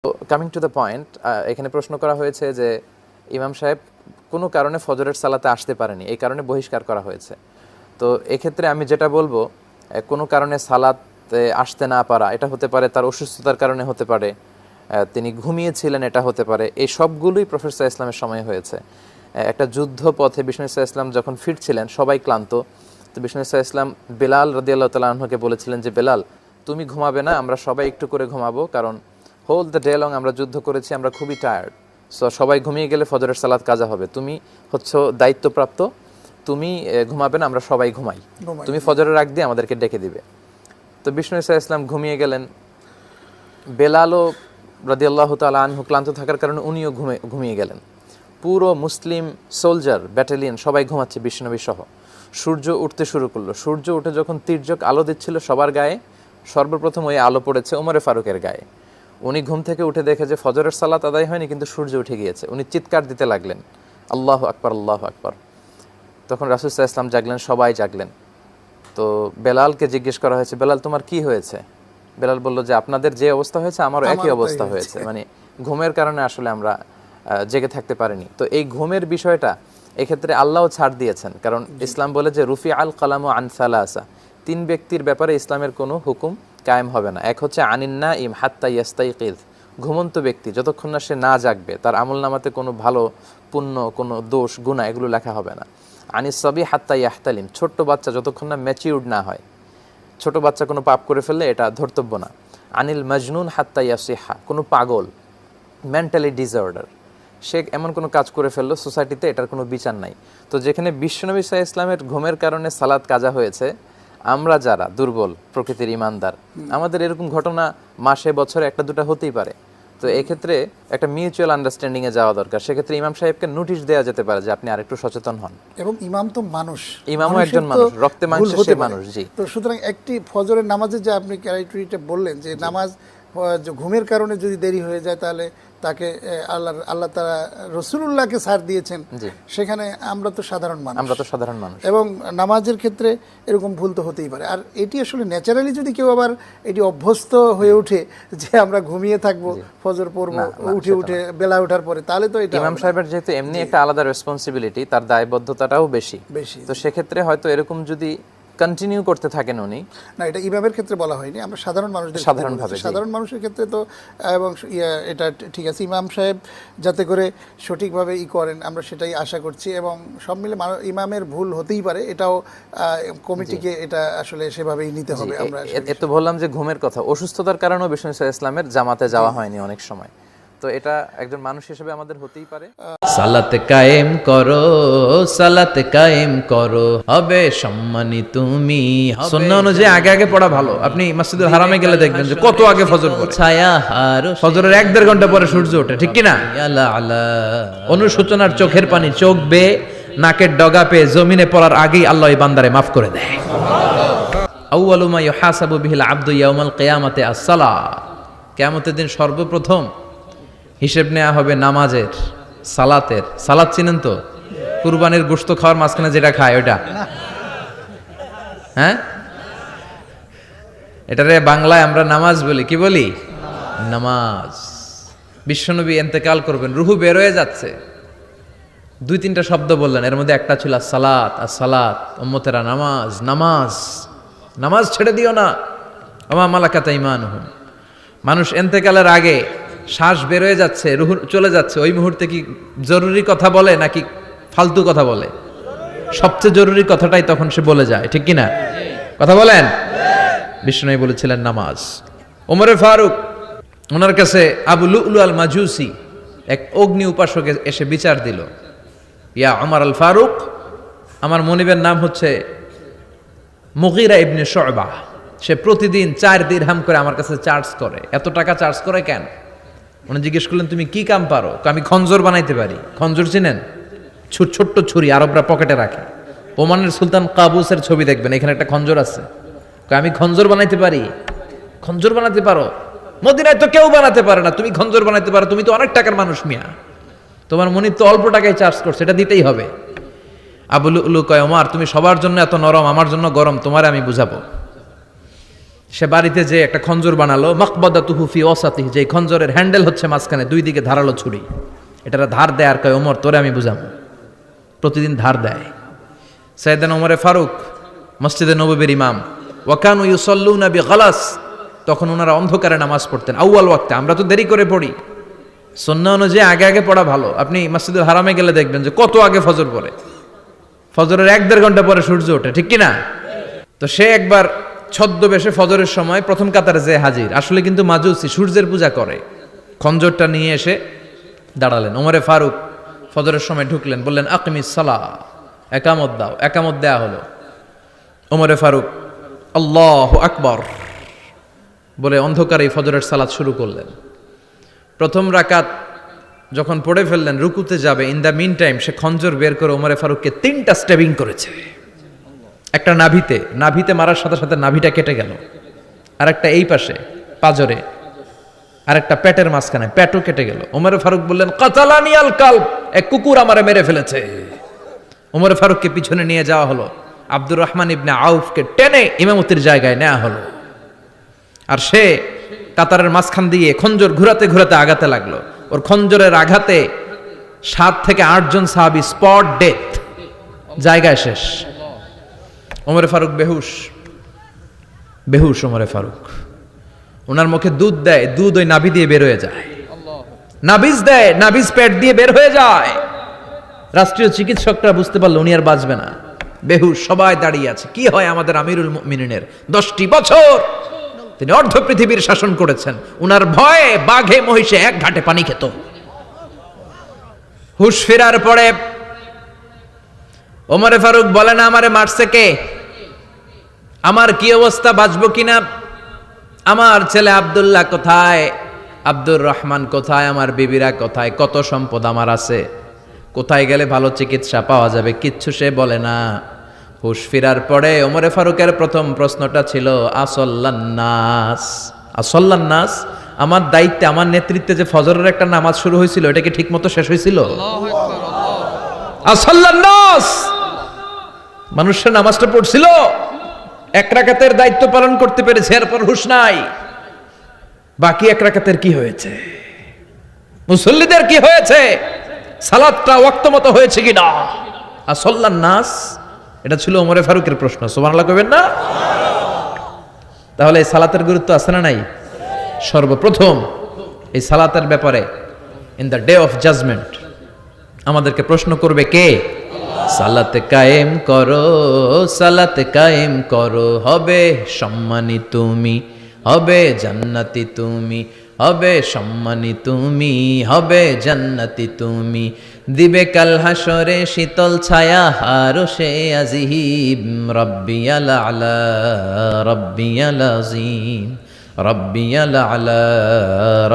Coming to the point, এখানে প্রশ্ন করা হয়েছে যে ইমাম সাহেব কোনো কারণে ফজরের সালাতে আসতে পারেনি, এই কারণে বহিষ্কার করা হয়েছে। তো এক্ষেত্রে আমি যেটা বলবো, কোনো কারণে সালাতে আসতে না পারা, এটা হতে পারে তার অসুস্থতার কারণে, হতে পারে তিনি ঘুমিয়েছিলেন, এটা হতে পারে। এই সবগুলোই প্রফেসর সাল্লাল্লাহু আলাইহি ইসলামের সময় হয়েছে। একটা যুদ্ধ পথে বিষ্ণু সাল্লাল্লাহু আলাইহি ইসলাম যখন ফিরছিলেন, সবাই ক্লান্ত, তো বিষ্ণু সাল্লাল্লাহু আলাইহি ইসলাম বেলাল রাদিয়াল্লাহু তাআলা আনহুকে বলেছিলেন যে বেলাল, তুমি ঘুমাবে না, আমরা সবাই একটু করে ঘুমাবো, কারণ হোল দ্য ডে লং আমরা যুদ্ধ করেছি, আমরা খুবই টায়ার্ড। সো সবাই ঘুমিয়ে গেলে ফজরের সালাত কাজা হবে, তুমি হচ্ছে দায়িত্বপ্রাপ্ত, তুমি ঘুমাবে না, আমরা সবাই ঘুমাই, তুমি ফজরের আগ দিয়ে আমাদেরকে ডেকে দিবে। তো বিষ্ণু সাল্লাল্লাহু আলাইহি ইসলাম ঘুমিয়ে গেলেন। বেলালও রাদিয়াল্লাহু তাআলা আনহু ক্লান্ত থাকার কারণে উনিও ঘুমিয়ে গেলেন। পুরো মুসলিম সোলজার ব্যাটালিয়ন সবাই ঘুমাচ্ছে বিশ্বনবী সহ। সূর্য উঠতে শুরু করলো। সূর্য উঠে যখন তির্যক আলো দিচ্ছিল সবার গায়ে, সর্বপ্রথম ওই আলো পড়েছে ওমরে ফারুকের গায়ে। উনি ঘুম থেকে উঠে দেখে যে ফজরের সালাত আদায় হয়নি, কিন্তু সূর্য উঠে গিয়েছে। উনি চিৎকার দিতে লাগলেন, আল্লাহু আকবার, আল্লাহু আকবার। তখন রাসূল সাল্লাল্লাহু আলাইহি ওয়াসাল্লাম জাগলেন, সবাই জাগলেন। তো বেলালকে জিজ্ঞেস করা হয়েছে, বেলাল তোমার কি হয়েছে? বেলাল বলল যে আপনাদের যে অবস্থা হয়েছে আমারও একই অবস্থা হয়েছে, মানে ঘুমের কারণে আসলে আমরা জেগে থাকতে পারিনি। তো এই ঘুমের বিষয়টা এক্ষেত্রে আল্লাহও ছাড় দিয়েছেন, কারণ ইসলাম বলে যে রুফি আল কালামু আন সালাসা, তিন ব্যক্তির ব্যাপারে ইসলামের কোনো হুকুম কায়েম হবে না। এক হচ্ছে আনিন নাইম হাত্তা ইয়াস্তাইকিজ, ঘুমন্ত ব্যক্তি যতক্ষণ না সে না জাগবে তার আমলনামাতে কোনো ভালো পুণ্য, কোনো দোষ, গুনাহ এগুলো লেখা হবে না। আনিস সাবি হাত্তা ইয়াহতালিম, ছোট্ট বাচ্চা যতক্ষণ না ম্যাচিউরড না হয়, ছোট বাচ্চা কোনো পাপ করে ফেললে এটা ধর্তব্য না। আনিল মাজনুন হাত্তা ইয়াসিহা, কোনো পাগল, মেন্টালি ডিসঅর্ডার, সে এমন কোনো কাজ করে ফেললো, সোসাইটিতে এটার কোনো বিচার নাই। তো যেখানে বিশ্বনবী সাল্লাল্লাহু আলাইহি ইসলামের ঘুমের কারণে সালাত কাজা হয়েছে, আমরা যারা দুর্বল প্রকৃতির ইমানদার, আমাদের এরকম ঘটনা মাসে বছরে একটা দুটা হতেই পারে। তো এক্ষেত্রে একটা মিউচুয়াল আন্ডারস্ট্যান্ডিংয়ে যাওয়া দরকার। সেক্ষেত্রে ইমাম সাহেবকে নোটিশ দেওয়া যেতে পারে যে আপনি আরেকটু সচেতন হন। এবং ইমাম তো মানুষ, ইমামও একজন মানুষ, রক্তে মাংসে সে মানুষ। জি, তো সুতরাং একটি ফজরের নামাজে যে আপনি ক্রাইটেরিয়াটা বললেন যে নামাজ ঘুমের কারণে যদি দেরি হয়ে যায় তাহলে তাকে আল্লাহ তাআলা রাসূলুল্লাহকে ছাড় দিয়েছেন, সেখানে আমরা তো সাধারণ মানুষ, এবং নামাজের ক্ষেত্রে এরকম ভুল তো হতেই পারে। আর এটি আসলে ন্যাচারালি যদি কেউ আবার এটি অভ্যস্ত হয়ে ওঠে যে আমরা ঘুমিয়ে থাকবো, ফজর পড়বো, উঠে বেলা ওঠার পরে, তাহলে তো এটা ইমাম সাহেবের যেহেতু এমনি একটা আলাদা রেসপন্সিবিলিটি, তার দায়বদ্ধতাটাও বেশি। তো সেক্ষেত্রে হয়তো এরকম যদি কন্টিনিউ করতে থাকেন উনি, না, এটা ইমামের ক্ষেত্রে বলা হয়নি, আমরা সাধারণ মানুষদের সাধারণ মানুষের ক্ষেত্রে তো, এবং এটা ঠিক আছে, ইমাম সাহেব যাতে করে সঠিকভাবে করেন আমরা সেটাই আশা করছি। এবং সব মিলে ইমামের ভুল হতেই পারে, এটাও কমিটিকে এটা আসলে সেভাবেই নিতে হবে। আমরা এত বললাম যে ঘুমের কথা, অসুস্থতার কারণেও বিষ্ণু সাল্লাল্লাহু আলাইহি ইসলামের জামাতে যাওয়া হয়নি অনেক সময়। তো এটা একজন মানুষ হিসেবে আমাদের হতেই পারে। সালাত কায়েম করো, সালাত কায়েম করো, হবে সম্মানী তুমি। সুন্নাহ অনুযায়ী আগে আগে পড়া ভালো। আপনি মসজিদুল হারামে গেলে দেখবেন যে কত আগে ফজর পড়ে, ছায়া হার ফজরের 1-1.5 ঘন্টা পরে সূর্য ওঠে, ঠিক কি না? অনুশোচনার চোখের পানি চোখ বেয়ে নাকের ডগা পেয়ে জমিনে পড়ার আগেই আল্লাহ এই বান্দারে মাফ করে দেয়। আউয়ালু মা ইউহাসাবু বিহিল আবদু ইয়াউমাল কিয়ামাতি আস-সালাহ, কিয়ামতের দিন সর্বপ্রথম হিসেব নেওয়া হবে নামাজের, সালাতের। সালাত চিনেন তো? কুরবানির গোশত খাওয়ার মাঝখানে যেটা খায় ওইটা, হ্যাঁ, এটারে বাংলায় আমরা নামাজ বলি। কি বলি? নামাজ। বিশ্বনবী ইন্তেকাল করবেন, রুহু বের হয়ে যাচ্ছে, 2-3টা শব্দ বললেন, এর মধ্যে একটা ছিল সালাত। আর সালাত, উম্মতেরা নামাজ, নামাজ, নামাজ ছেড়ে দিও না। ওমা মালাকাত আইমানুহুম। মানুষ ইন্তেকালের আগে শ্বাস বের হয়ে যাচ্ছে, রুহ চলে যাচ্ছে, ওই মুহূর্তে কি জরুরি কথা বলে নাকি ফালতু কথা বলে? সবচেয়ে জরুরি কথাটাই তখন সে বলে যায়, ঠিক কিনা? কথা বলেন। বিষ্ণু বলেছিলেন নামাজ। ওমরে ফারুক, ওনার কাছে আবু লুলু আল মাজুসি, এক অগ্নি উপাসক এসে বিচার দিল, ইয়া ওমর আল ফারুক, আমার মনিবের নাম হচ্ছে মুগীরা ইবনে শুবা, সে প্রতিদিন 4 দিরহাম করে আমার কাছে চার্জ করে। এত টাকা চার্জ করে কেন? উনি জিজ্ঞেস করলেন তুমি কি কাম পারো? আমি খঞ্জর বানাইতে পারি। খঞ্জর চিনেন? ছোট্ট ছুরি আরবরা পকেটে রাখে। ওমানের সুলতান কাবুসের ছবি দেখবেন, এখানে একটা খঞ্জর আছে। আমি খঞ্জর বানাইতে পারি। খঞ্জর বানাতে পারো? মদিনায় তো কেউ বানাতে পারে না, তুমি খঞ্জর বানাইতে পারো? তুমি তো অনেক টাকার মানুষ মিয়া, তোমার মনিব তো অল্প টাকায় চার্জ করছে, এটা দিতেই হবে। আবু লুলু কয়, ওমর তুমি সবার জন্য এত নরম, আমার জন্য গরম, তোমারে আমি বুঝাবো। সে বাড়িতে যে একটা খঞ্জর বানালো, মাকবাদাতুহু ফি ওয়াসাতিহি, যে খঞ্জরের হ্যান্ডেল হচ্ছে মাঝখানে, দুই দিকে ধারালো ছুরি। এটারা ধার দেয় আর কয় ওমর তোরে আমি বুঝাবো, প্রতিদিন ধার দেয়। সাইয়েদনা ওমরে ফারুক মসজিদে নববীর ইমাম, ওয়াকানু ইউসাল্লুনা বিগালাস, তখন ওনারা অন্ধকারে নামাজ পড়তেন আউয়াল ওয়াক্তে। আমরা তো দেরি করে পড়ি, সুন্নাহ অনুযায়ী আগে আগে পড়া ভালো। আপনি মসজিদুল হারামে গেলে দেখবেন যে কত আগে ফজর পড়ে, ফজরের 1-1.5 ঘন্টা পরে সূর্য ওঠে, ঠিক কিনা? তো সে একবার ছদ্মবেশে ফজরের সময় প্রথম কাতারে যে হাজির, আসলে কিন্তু মাজুসি, সূর্যের পূজা করে। খঞ্জরটা নিয়ে এসে দাঁড়ালেন। ওমরে ফারুক ফজরের সময় ঢুকলেন, বললেন আকিমিস সালাহ, একামত দাও। একামত দেয়া হলো। ওমরে ফারুক আল্লাহু আকবার বলে অন্ধকারে ফজরের সালাত শুরু করলেন। প্রথম রাকাত যখন পড়ে ফেললেন, রুকুতে যাবে, ইন দ্য মিন টাইম সে খঞ্জর বের করে ওমরে ফারুককে 3টা স্টেবিং করেছে। একটা নাভিতে মারার সাথে সাথে নাভিটা কেটে গেল, আর একটা এই পাশে পাজরে, আর একটা পেটের মাঝখানে, পেটও কেটে গেল। ওমরে ফারুক বললেন কাতালানি আল কালব, এক কুকুর আমারে মেরে ফেলেছে। ওমরে ফারুককে পিছনে নিয়ে যাওয়া হলো। আব্দুর রহমান ইবনে আউফকে টেনে ইমামতির জায়গায় নেওয়া হলো। আর সে কাতারের মাঝখান দিয়ে খঞ্জর ঘুরাতে ঘুরাতে আগাতে লাগলো। ওর খঞ্জরের আঘাতে 7 থেকে 8 জন সাহাবী স্পট ডেথ, জায়গায় শেষ। ওমরে ফারুক বেহুশ ওমরে ফারুক। ওনার মুখে দুধ দেয়, দুধ ওই নাভি দিয়ে বের হয়ে যায়। নাভিজ দেয়, নাভিজ পেট দিয়ে বের হয়ে যায়। রাষ্ট্রীয় চিকিৎসকরা বুঝতে পারলো উনি আর বাঁচবে না, বেহুশ। সবাই দাঁড়িয়ে আছে। কি হয় আমাদের আমিরুল মুমিনিনের, 10টি বছর তিনি অর্ধ পৃথিবীর শাসন করেছেন, উনার ভয়ে বাঘে মহিষে এক ঘাটে পানি খেত। হুশ ফেরার পরে ওমরে ফারুক বলে না আমারে মারছে কে, আমার কি অবস্থা, বাঁচবো কিনা, আমার ছেলে আব্দুল্লাহ কোথায়, আব্দুর রহমান কোথায়, আমার বিবিরা কোথায়, কত সম্পদ আমার আছে, কোথায় গেলে ভালো চিকিৎসা পাওয়া যাবে, কিচ্ছু সে বলে না। হুশ ফিরার পরে ওমরে ফারুকের প্রথম প্রশ্নটা ছিল আসল্লান্নাস, আসল্লান্নাস, আমার দায়িত্বে, আমার নেতৃত্বে যে ফজরের একটা নামাজ শুরু হয়েছিল, এটা কি ঠিক মতো শেষ হয়েছিল? আসল্লান্নাস, মানুষের নামাজটা পড়ছিল, 1 রাকাতের দায়িত্ব পালন করতে পেরেছে, এরপর হুশ নাই। বাকি 1 রাকাতের কি হয়েছে, মুসল্লিদের কি হয়েছে, সালাতটা ওয়াক্ত মতো হয়েছে কিনা? আসল্লান্নাস, এটা ছিল ওমরে ফারুকের প্রশ্ন। সুবহানাল্লাহ কইবেন না? তাহলে এই সালাতের গুরুত্ব আছে না নাই? সর্বপ্রথম এই সালাতের ব্যাপারে in the day of judgment আমাদেরকে প্রশ্ন করবে কে? সালাত কায়েম করো, সালাত কায়েম করো, হবে সম্মানী তুমি, হবে জান্নাতি তুমি, হবে সম্মানী তুমি, হবে জান্নাতি তুমি, দিবে কাল হাসরে শীতল ছায়া আরশে আজিম, রব্বিয়াল আলা রব্বিয়াল আযীম, রব্বিয়াল আলা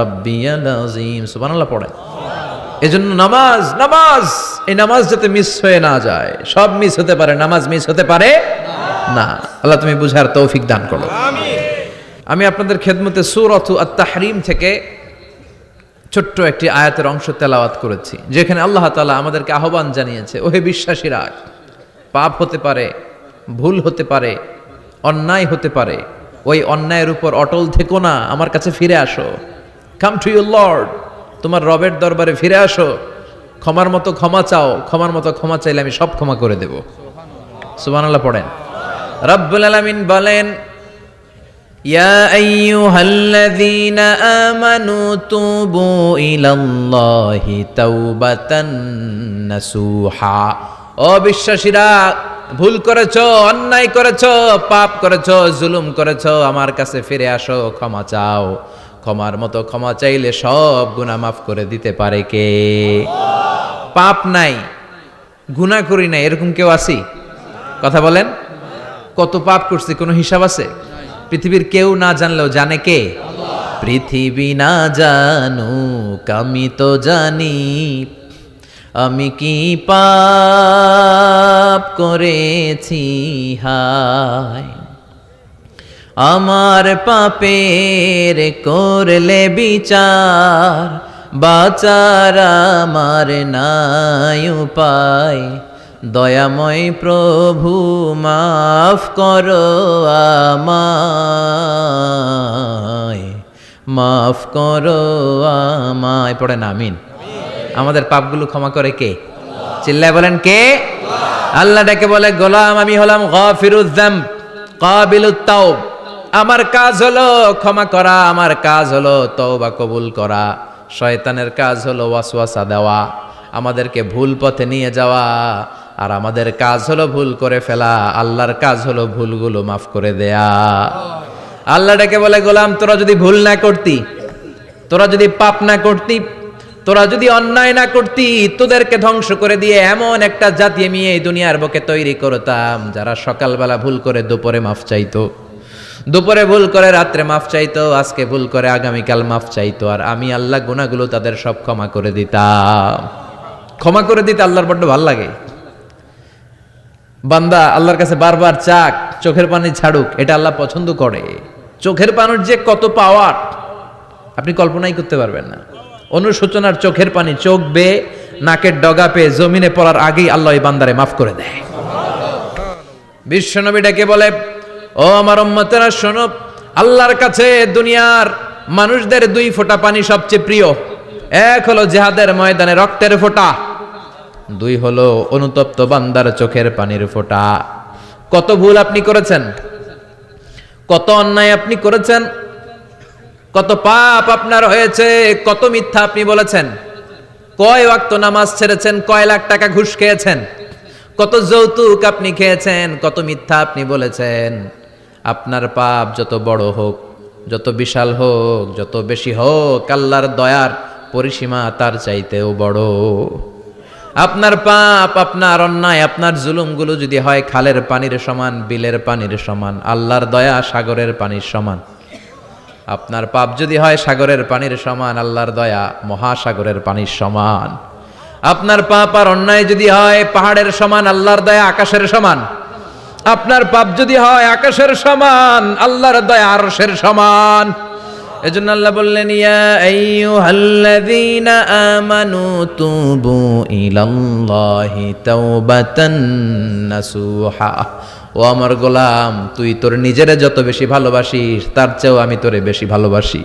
রব্বিয়াল আযীম। সুবহানাল্লাহ পড়ে। এজন্য নামাজ, নামাজ, এই নামাজ যাতে মিস হয়ে না যায়। সব মিস হতে পারে, নামাজ মিস হতে পারে না। আল্লাহ তুমি বুঝার তৌফিক দান করো। আমি আপনাদের খেদমতে সূরাতু আত-তাহরীম থেকে ছোট্ট একটি আয়াতের অংশ তেলাওয়াত করেছি, যেখানে আল্লাহ তাআলা আমাদেরকে আহ্বান জানিয়েছে, ওহে বিশ্বাসীরা, পাপ হতে পারে, ভুল হতে পারে, অন্যায় হতে পারে, ওই অন্যায়ের উপর অটল থেকো না, আমার কাছে ফিরে আসো। কাম টু ইউর লর্ড, তোমার রবের দরবারে ফিরে আসো, ক্ষমার মতো ক্ষমা চাও, ক্ষমার মতো ক্ষমা চাইলে আমি সব ক্ষমা করে দেব। সুবহানাল্লাহ পড়েন। রব্বুল আলামিন বলেন, ইয়া আইয়ুহাল্লাযীনা আমানু তুবু ইলাল্লাহি তাওবাতান নাসুহা। ও বিশ্বাসীরা, ভুল করেছো, অন্যায় করেছো, পাপ করেছো, জুলুম করেছো, আমার কাছে ফিরে আসো, ক্ষমা চাও। ক্ষমার মতো ক্ষমা চাইলে সব গুনাহ মাফ করে দিতে পারে কে? পাপ নাই, গুনাহ করি নাই, এরকম কেউ আছি? কথা বলেন। কত পাপ করছি, কোনো হিসাব আছে? পৃথিবীর কেউ না জানলেও জানে কে? পৃথিবী না জানুক আমি তো জানি, আমি কি পাপ করেছি হায়, আমার পাপের করলে বিচার, বাঁচার আমার নাই উপায়, দয়াময় প্রভু মাফ করো আমায়, মাফ করো আমায়। পড়েন আমিন। আমাদের পাপগুলো ক্ষমা করে কে? চিল্লায় বলেন কে? আল্লাহ ডেকে বলে, গোলাম আমি হলাম গাফিরুয যামব কাবিলুত তাওব। আমার কাজ হলো ক্ষমা করা, আমার কাজ হলো তওবা কবুল করা। শয়তানের কাজ হলো ওয়াসওয়াসা দেওয়া, আমাদেরকে ভুল পথে নিয়ে যাওয়া। আর আমাদের কাজ হলো ভুল করে ফেলা, আল্লাহর কাজ হলো ভুলগুলো মাফ করে দেয়া। আল্লাহ ডেকে বলে, গোলাম তোরা যদি ভুল না করতি, তোরা যদি পাপ না করতি, তোরা যদি অন্যায় না করতি, তোদেরকে ধ্বংস করে দিয়ে এমন একটা জাতি আমি এই দুনিয়ার বুকে তৈরি করতাম যারা সকালবেলা ভুল করে দুপুরে মাফ চাইতো, দুপুরে ভুল করে রাত্রে মাফ চাইতো, আজকে ভুল করে আগামীকাল মাফ চাইতো। আর আমি আল্লাহ গুনাহগুলো তাদের সব ক্ষমা করে দিতাম। ক্ষমা করে দিতে আল্লাহর বড্ড ভালো লাগে। বান্দা আল্লাহর কাছে বারবার চাক, চোখের পানি ছাড়ুক, এটা আল্লাহ পছন্দ করে। চোখের পানির যে কত পাওয়ার আপনি কল্পনাই করতে পারবেন না। অনুশোচনার চোখের পানি, চোখ বেয়ে নাকের ডগা পেয়ে জমিনে পড়ার আগেই আল্লাহ এই বান্দারে মাফ করে দেয়। বিশ্বনবী ডেকে বলে, ও আমার উম্মতেরা শোনো, আল্লাহর কাছে দুনিয়ার মানুষদের দুই ফোঁটা পানি সবচেয়ে প্রিয়। এক হলো জিহাদের ময়দানে রক্তের ফোঁটা, দুই হলো অনুতপ্ত বান্দার চোখের পানির ফোঁটা। কত ভুল আপনি করেছেন, কত অন্যায় আপনি করেছেন, কত পাপ আপনার হয়েছে, কত মিথ্যা আপনি বলেছেন, কয় ওয়াক্ত নামাজ ছেড়েছেন, কয় লাখ টাকা ঘুষ খেয়েছেন, কত যৌতুক আপনি খেয়েছেন, কত মিথ্যা আপনি বলেছেন। আপনার পাপ যত বড় হোক, যত বিশাল হোক, যত বেশি হোক, আল্লাহর দয়ার পরিসীমা তার চাইতেও বড়। আপনার পাপ, আপনার অন্যায়, আপনার জুলুমগুলো যদি হয় খালের পানির সমান, বিলের পানির সমান, আল্লাহর দয়া সাগরের পানির সমান। আপনার পাপ যদি হয় সাগরের পানির সমান, আল্লাহর দয়া মহাসাগরের পানির সমান। আপনার পাপ আর অন্যায় যদি হয় পাহাড়ের সমান, আল্লাহর দয়া আকাশের সমান। আপনার পাপ যদি হয় আকাশের সমান, আল্লাহর দয়া আরশের সমান। এজন্য আল্লাহ বললেন, ইয়া আইয়ুহাল্লাযীনা আমানু তুবু ইলাল্লাহি তাওবাতান নাসুহা। ও আমার গোলাম, তুই তোর নিজেরে যত বেশি ভালোবাসিস তার চেয়েও আমি তোরে বেশি ভালোবাসি।